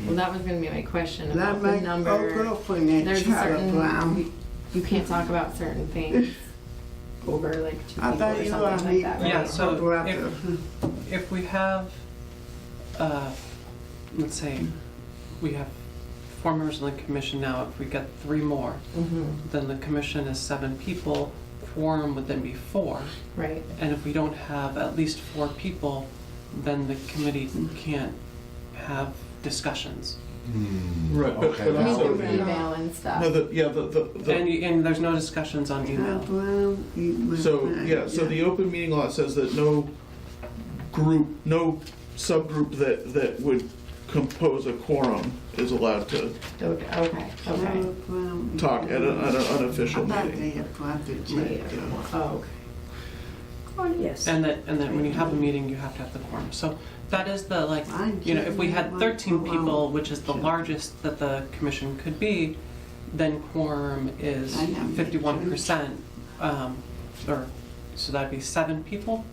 Well, that was gonna be my question That about the my number. girlfriend in There's a Charlotte certain, Brown. you can't talk about certain things over like two I people thought or you something were like me. that, Yeah, right? so if we have, let's say, we have 4 members on the commission now, if we get 3 more, then the commission is 7 people, quorum would then be 4. Right, And if we don't have at least 4 people, then the committee can't have discussions. Right, but- Okay, but we need also- to email and stuff. No, the And there's no discussions on email. So, yeah, so the open meeting law says that no group, no subgroup that would compose a quorum is allowed to Okay. talk at an unofficial meeting. Oh, okay. Yes. And that when you have a meeting, you have to have the quorum. So that is the, like, you know, if we had 13 people, which is the largest that the commission could be, then quorum is 51%. Or, so that'd be 7 people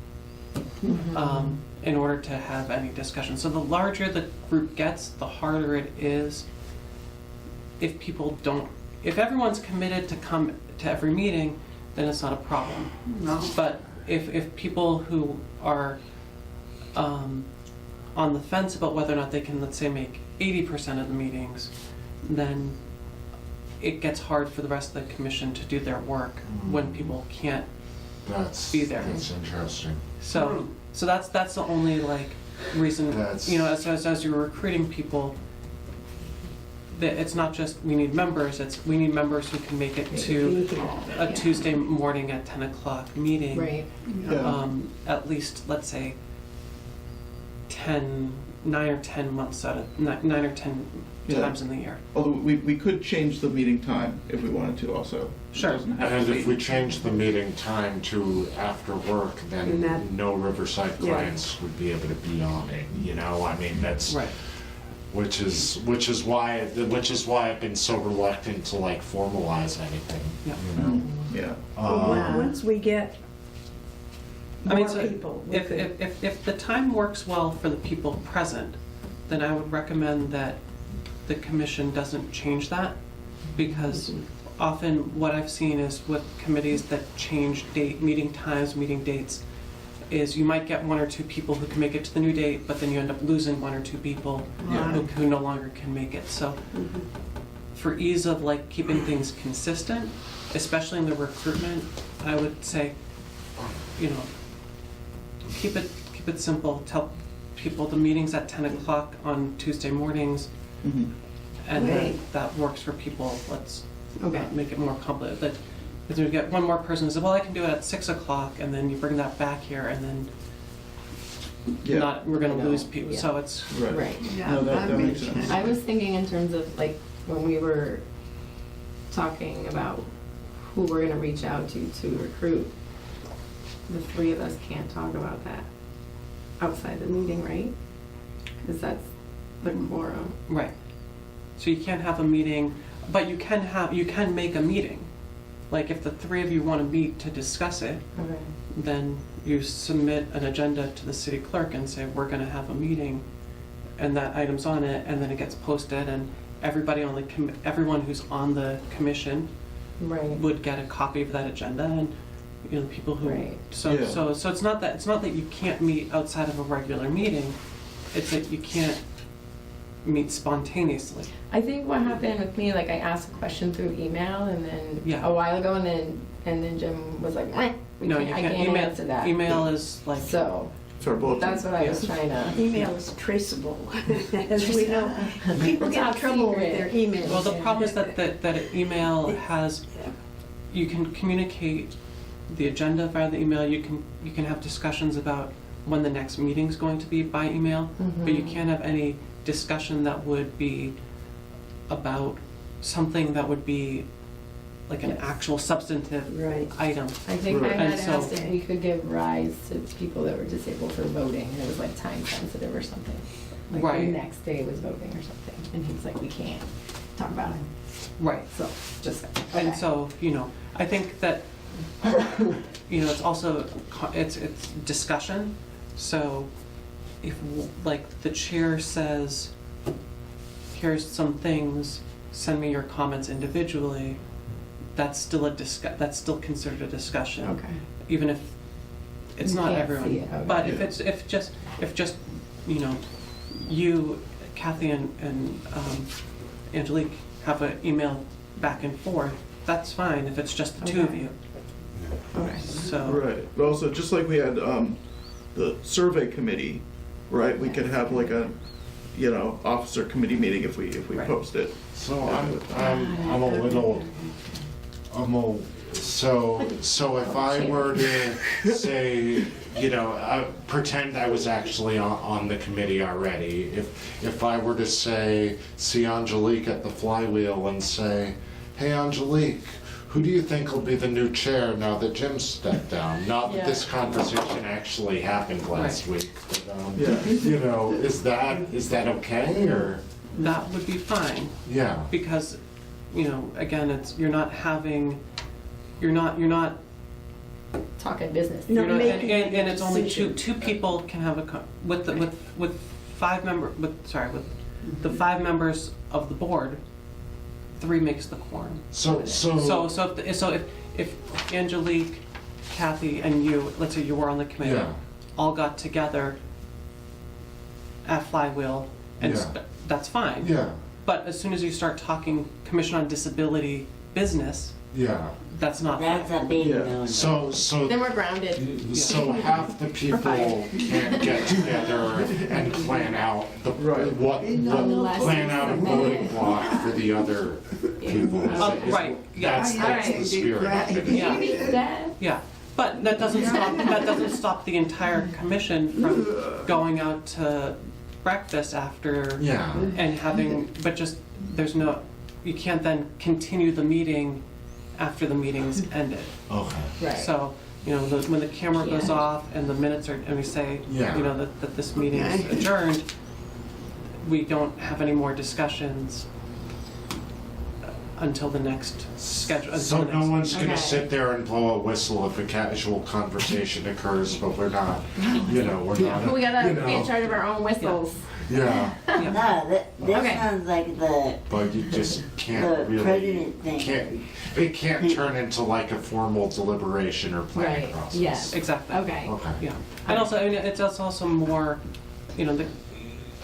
in order to have any discussion. So the larger the group gets, the harder it is if people don't, if everyone's committed to come to every meeting, then it's not a problem. No. But if people who are on the fence about whether or not they can, let's say, make 80% of the meetings, then it gets hard for the rest of the commission to do their work when people can't be there. That's interesting. So that's the only, like, reason, That's- you know, as you're recruiting people, that it's not just we need members, it's we need members who can make it to a Tuesday morning at 10 o'clock meeting. Right, Yeah. At least, let's say, 9 or 10 months out of, 9 or 10 Yeah. times in the year. Although we could change the meeting time if we wanted to also. It Sure. doesn't have And to if be- we change the meeting time to after work, And that- then no Riverside Yeah. clients would be able to be on it, you know, I mean, that's, Right. which is why I've been so reluctant to like formalize anything, Yeah. you know? Yeah. Well, once we get I mean, more so people. we if, could- if the time works well for the people present, then I would recommend that the commission doesn't change that, because often what I've seen is with committees that change meeting times, meeting dates, is you might get 1 or 2 people who can make it to the new date, but then you end up losing 1 or 2 people who no longer can make it. So for ease of, like, keeping things consistent, especially in the recruitment, I would say, you know, keep it simple. Tell people the meeting's at 10 o'clock on Tuesday mornings, Mhm. and Right. that works for people. Let's Okay. not make it more complicated. Because you get one more person who says, well, I can do it at 6 o'clock, and then you bring that back here, and then Yeah. we're gonna No, lose people. yeah. So it's, right. Yeah, No, that makes sense. I was thinking in terms of like when we were talking about who we're gonna reach out to recruit, the 3 of us can't talk about that outside the meeting, right? Because that's the quorum. right. So you can't have a meeting, but you can make a meeting. Like, if the 3 of you want to meet to discuss it, Okay. then you submit an agenda to the city clerk and say, we're gonna have a meeting, and that item's on it, and then it gets posted, and everybody on everyone who's on the commission Right. would get a copy of that agenda, and, you know, people who, Right. so it's not that you can't meet outside of a regular meeting, it's that you can't meet spontaneously. I think what happened with me, like I asked a question through email and then Yeah. a while ago, and then Jim was like, "Meh, No, you I can't can't email, answer that." eel is like, So For both. that's what I was Yeah. trying to. Email is traceable, as we know. People get in Top trouble with secret. their emails. well, the problem is that email has, you can communicate the agenda via the email, you can have discussions about when the next meeting's going to be by email, but you can't have any discussion that would be about something that would be like an actual substantive Right. item. I think I Right. had And so- asked if we could give rise to people that were disabled for voting, and it was like time sensitive or something. Like the Right. next day was voting or something, and he was like, we can't talk about it. Right. So, just, And okay. so, I think that, it's also, it's discussion. So if, like, the chair says, here's some things, send me your comments individually, that's still that's still considered a discussion. Okay. Even if it's You not can't everyone. see it, okay. But Yeah. if just, you, Kathy and Angelique have an email back and forth, that's fine if it's just the two of Okay. you. Okay. So, Right, but also, just like we had the survey committee, right, we could have like a, officer committee meeting if we Right. post it. So I'm a little, so if I were to say, pretend I was actually on the committee already, if I were to say, see Angelique at the flywheel and say, hey Angelique, who do you think will be the new chair now that Jim stepped down? Not that this conversation actually happened last week, but, Yeah. is that okay, or? that would be fine, Yeah, because, again, you're not Talking business. No. you're not, making and a it's only decision. two people can have with the 5 members of the board, 3 makes the quorum. so. So if Angelique, Kathy, and you, let's say you were on the committee, Yeah. all got together at Flywheel, and Yeah. that's fine. Yeah, But as soon as you start talking Commission on Disability business, yeah. that's not That's fine. a big Yeah. no-no. Then we're grounded. So half the people can't get together and plan out Right. Unless plan out a it's voting block for the other people. Right, yeah. That's Alright. the spirit of it. Yeah. That, Yeah, but that doesn't stop the entire commission from going out to breakfast after Yeah, and having, but just, you can't then continue the meeting after the meeting's ended. okay. right. So, when the camera goes Yeah. off and the minutes are, and we say, Yeah. that this meeting is adjourned, we don't have any more discussions until the next schedule. So until the no next- one's gonna Okay. sit there and blow a whistle if a casual conversation occurs, but we're not, we're not. We gotta be in charge of our own whistles. Yeah, Yeah. No, this Okay. sounds like the but you just can't really, president thing. it can't turn into like a formal deliberation or planning Right, process. yes. Exactly. Okay. Okay. Yeah, and also, it's also more,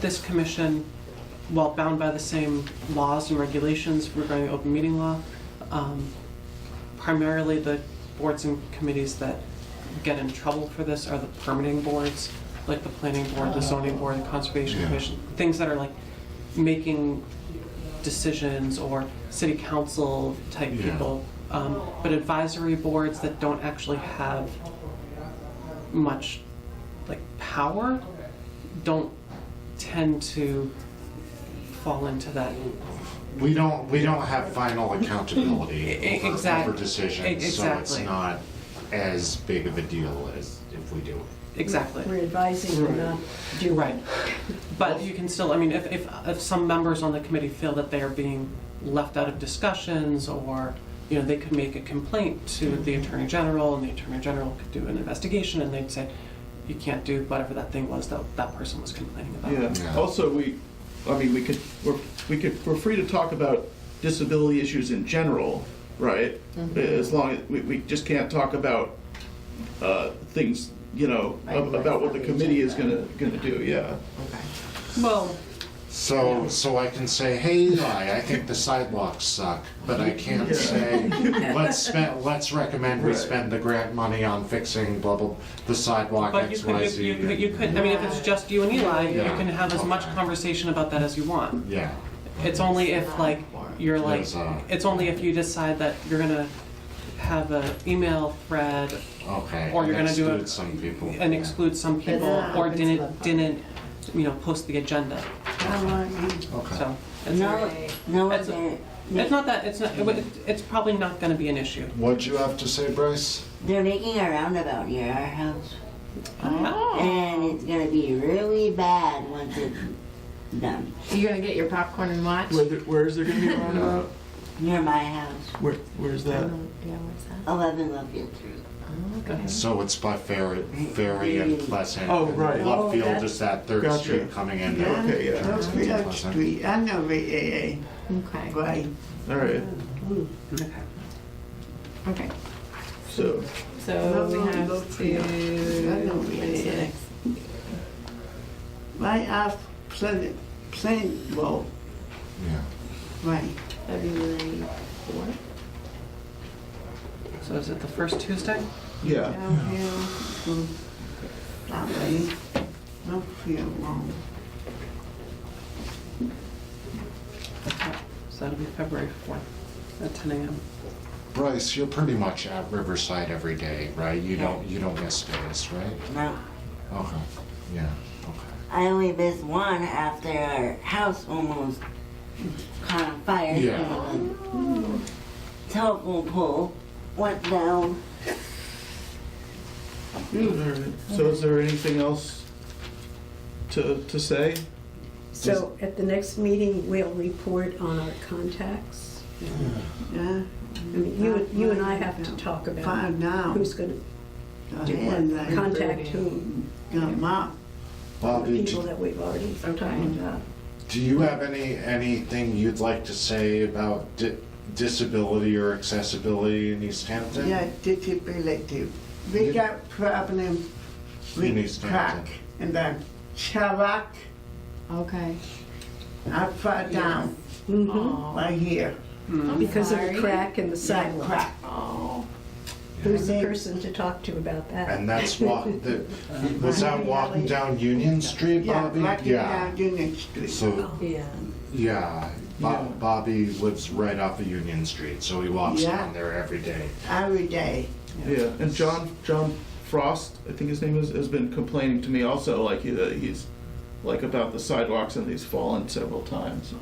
this commission, while bound by the same laws and regulations regarding the open meeting law, primarily the boards and committees that get in trouble for this are the permitting boards, like the planning board, the zoning board, the conservation Yeah. commission, things that are like making decisions, or city council type Yeah. people. But advisory boards that don't actually have much like power don't tend to fall into that. We don't have final accountability over Exact- decisions, so it's exactly. not as big of a deal as if we do. Exactly. We're advising, we're not doing. Right. But you can still, if some members on the committee feel that they are being left out of discussions, or, they could make a complaint to the Attorney General, and the Attorney General could do an investigation, and they'd say, you can't do whatever that thing was that person was complaining about. Yeah, Yeah. also, we're free to talk about disability issues in general, right? As long as, we just can't talk about things, about what the committee is gonna do, yeah. Well, So I can say, hey Eli, I think the sidewalks suck, but I can't say, let's recommend we Right. spend the grant money on fixing blah blah, the sidewalk but you could, XYZ. if it's just you and Eli, you Yeah. can have as much Okay. conversation about that as you want. Yeah, It's only if you're There's, it's only if you decide that you're gonna have an email thread okay. Or you're and gonna do it- exclude some people. and exclude some people, not or open to the didn't, post the agenda, Okay. so. it's- No, no That's one It's not that, it's probably not gonna be an issue. What'd you have to say, Bryce? They're making a roundabout near our house. Oh. And it's gonna be really bad once it's done. You're gonna get your popcorn and watch? Where is there gonna be a roundabout? Near my house. Where's that? Yeah, what's that? 11 Luffield Street. Okay. So it's by Ferry and Pleasant. Oh, right. And Oh, Luffield that's- is that Third Gotcha. Street coming in. Yeah, Okay, yeah. Luffield Street, I know the Okay. right. All right, Okay. Okay. so, So we have No, to. I know when's the it. next? Right off Pleasant Road, Yeah. right. February 4th? So is it the first Tuesday? yeah. Downhill to that way, Luffield Road. So that'll be February 4th at 10 a.m. Bryce, you're pretty much at Riverside every day, right? You don't miss days, right? No, Okay. Yeah. Okay. I only missed one after our house almost caught on fire. Yeah. And the telephone pole went down. All right. So is there anything else to say? So at the next meeting, we'll report on our contacts. Yeah. I mean, you and I have to talk about Find out. who's gonna do what, contact whom, Got map. Bobby, people that we've already talked about. do you have anything you'd like to say about disability or accessibility in Easthampton? Yeah, disability. We got problem In with Easthampton. crack and the shavak Okay. upside down Mhm. right here. Because of the Sorry. crack in the That sidewalk. crack. Oh. Who's the person to talk to about that? And that's what, was that walking down Union Street, Yeah, Bobby? right down Union Street. So, Yeah. yeah, Bobby lives right off of Union Street, so he walks Yeah. down there every day. Every day. Yeah, and John Frost, I think his name is, has been complaining to me also, like he's like about the sidewalks and he's fallen several times.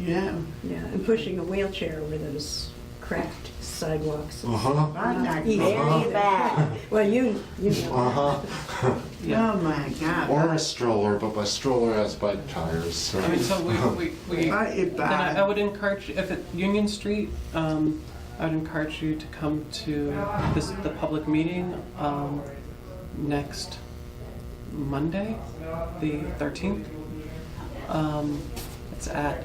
Yeah. Yeah, and pushing a wheelchair over those cracked sidewalks. Uh-huh. Right like Easy. that. Very bad. Well, you know. Uh-huh. Oh my God. Or a stroller, but my stroller has bike tires, so. I mean, so we Right, it then I bad. would encourage, if it, Union Street, I would encourage you to come to the public meeting, next Monday, the 13th. It's at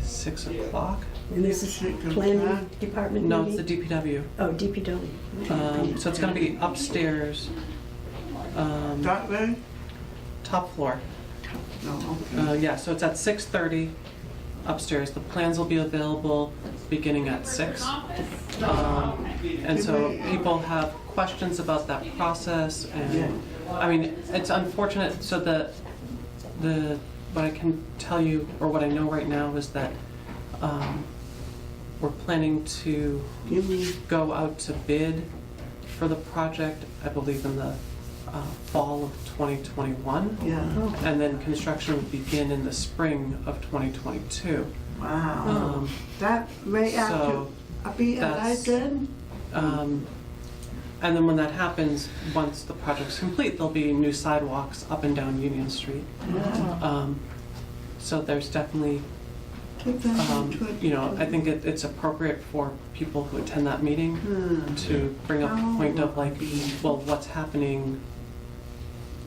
6 o'clock. And this is planning department No, meeting? it's the DPW. Oh, DPW. So it's gonna be upstairs, That way? top floor. No, okay. Yeah, so it's at 6:30 upstairs. The plans will be available beginning at 6. And so people have questions about that process, and, I mean, it's unfortunate, so what I can tell you, or what I know right now, is that we're planning to Give me, go out to bid for the project, I believe in the fall of 2021. yeah. And then construction would begin in the spring of 2022. Wow. Um, That way after, So, I'll be that's- good. And then when that happens, once the project's complete, there'll be new sidewalks up and down Union Street. So there's definitely, Take that into it. you know, I think it's appropriate for people who attend that meeting to bring up the point of like, well, what's happening,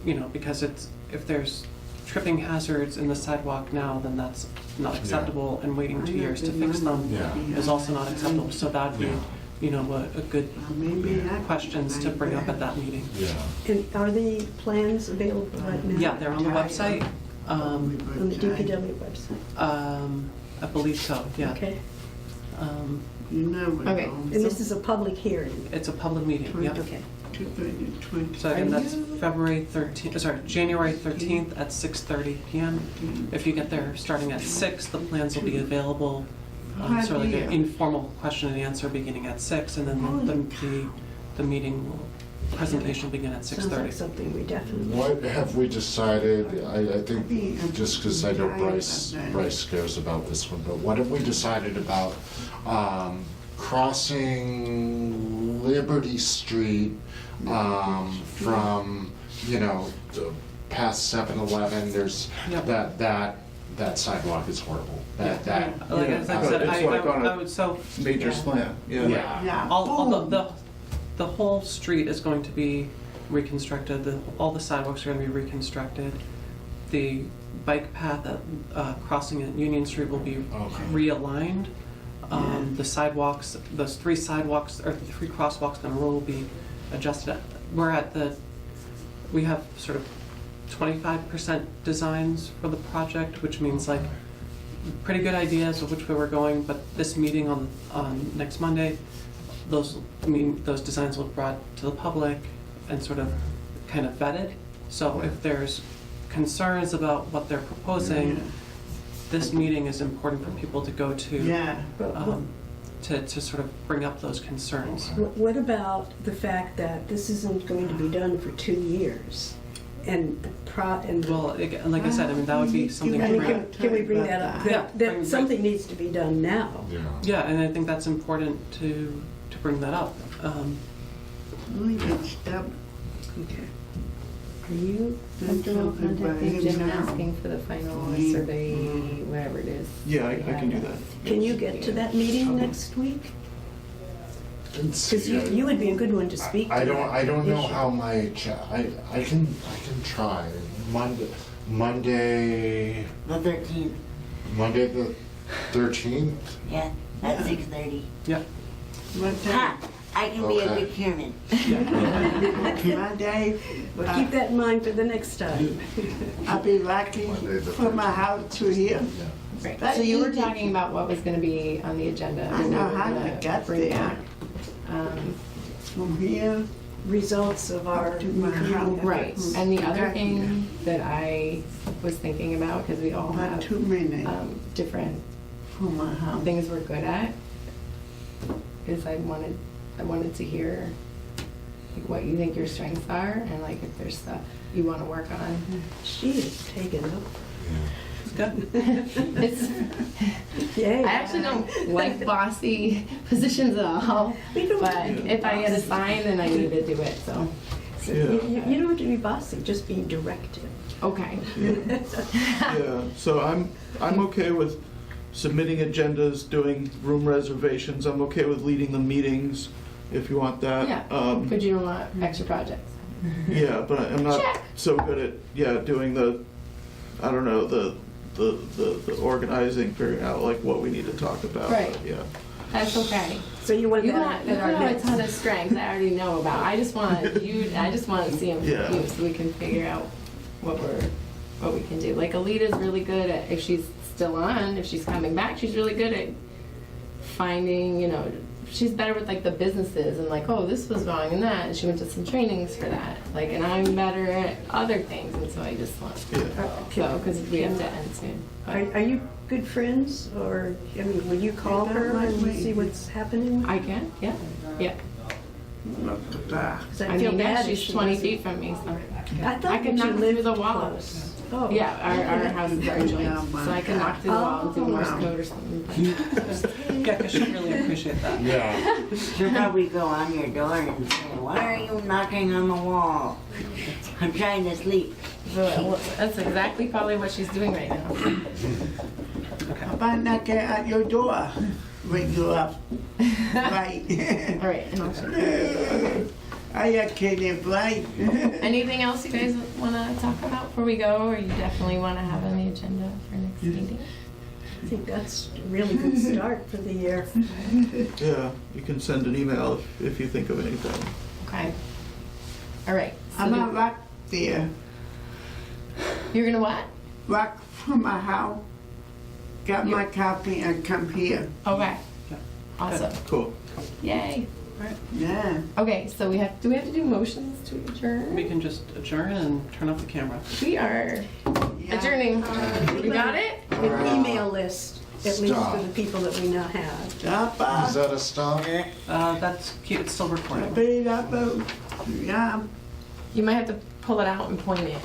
you know, because if there's tripping hazards in the sidewalk now, then that's not acceptable, and waiting 2 years to fix them Yeah. is also not acceptable. So that'd be, you know, a good Maybe that. questions to bring up at that meeting. Yeah. And are the plans available right now? Yeah, they're on the website. On the DPW website? I believe so, yeah. Okay. You never Okay. know. And this is a public hearing? It's a public meeting, yeah. Okay. 2020. So again, Are that's you- January 13th at 6:30 PM. If you get there starting at 6, the plans will be available. Sort of like an Idea. informal question and answer beginning at 6, and then the meeting will presentation will begin at Sounds like 6:30. something we definitely. What have we decided, I think, just because I know Bryce cares about this one, but what have we decided about crossing Liberty Street from, past 7-Eleven, there's Yep. that sidewalk is horrible. That Like Yeah, as I said, it's like on a- I would, so Major slam, yeah. Yeah. all boom. the whole street is going to be reconstructed, all the sidewalks are going to be reconstructed. The bike path crossing at Union Street will be Okay. realigned. The sidewalks, those 3 sidewalks, or the 3 crosswalks in a row will be adjusted. We have sort of 25% designs for the project, which means like pretty good ideas of which way we're going, but this meeting on next Monday, those designs will be brought to the public and sort of kind of vetted. So if there's concerns about what they're proposing, this meeting is important for people to go to, Yeah. to sort of bring up those concerns. What about the fact that this isn't going to be done for 2 years? And Well, again, like I said, I mean, that would be something I to mean, bring. can we bring that up? Yeah, bring- That something needs to be done now. Yeah. Yeah, and I think that's important to bring that up. We can stop. Okay. Are you comfortable contacting Jim and asking for the final survey, whatever it is? Yeah, I can do that. Can you get to that meeting next week? Because you would be a good one to speak to. I that don't know issue. how my I can try Monday The 13th. Monday the 13th. Yeah, at 6:30. Yeah, What Ha! time? I can be a Okay. good chairman. Monday, Well, keep that in mind for the next time. I'll be lucky Monday the from my house to here. Right, But so you were you did- talking about what was gonna be on the agenda. I know that we were how gonna I got bring there. back. From here, Results of our To my recruiting house. efforts. Right, and the other Got thing that I was thinking about, because we all not have too many different from my house. things we're good at, is I wanted to hear like, what you think your strengths are, and like if there's stuff you want to work on. She is taken up. it's good. It's, Yay. I actually don't like bossy positions at all, We don't but have to be if I get bossy. assigned, then I need to do it, so, You don't have to be bossy, just be directive. okay. Yeah, so I'm okay with submitting agendas, doing room reservations. I'm okay with leading the meetings, if you want that. Yeah, but you don't want extra projects. Yeah, but I'm not Check. so good at doing the organizing, figuring out like what we need to talk about. Right. Yeah. That's okay. So you want You that at our have a next. ton of strengths I already know about. I just want to see them Yeah. from you so we can figure out what we can do. Like Alita's really good at, if she's still on, if she's coming back, she's really good at finding, she's better with like the businesses and like, oh, this was wrong and that, and she went to some trainings for that. Like, and I'm better at other things, and so I just want, so, because we have to end soon. Are you good friends, or, I mean, will you call her and see what's happening? I can, yeah. 'Cause I feel mean, yeah, bad if she's she 20 wasn't. feet from me, so. I I thought can that you knock through lived the wall. close. Oh. Yeah, our houses are joined, so I can knock through the wall and do Morse code or something. Yeah, because she'll really appreciate that. Yeah. She'll probably go on your door and say, why are you knocking on the wall? I'm trying to sleep. Well, that's exactly probably what she's doing right now. If I knock at your door, wake you up. Right. All right, and I'll show you. I got kidding, right? Anything else you guys want to talk about before we go, or you definitely want to have on the agenda for next meeting? I think that's a really good start for the year. Yeah, you can send an email if you think of anything. Okay. All right. So I'm gonna walk there, you're gonna what? walk from my house, got my coffee and come here. Okay. Awesome. Cool. Yay. Yeah. Okay, so do we have to do motions to adjourn? We can just adjourn and turn off the camera. We are Yeah. adjourning. We got it? An email list. at least Stop. for the people that we now have. Stop, Is that a stop? That's cute, it's still recording. yeah. You might have to pull it out and point it.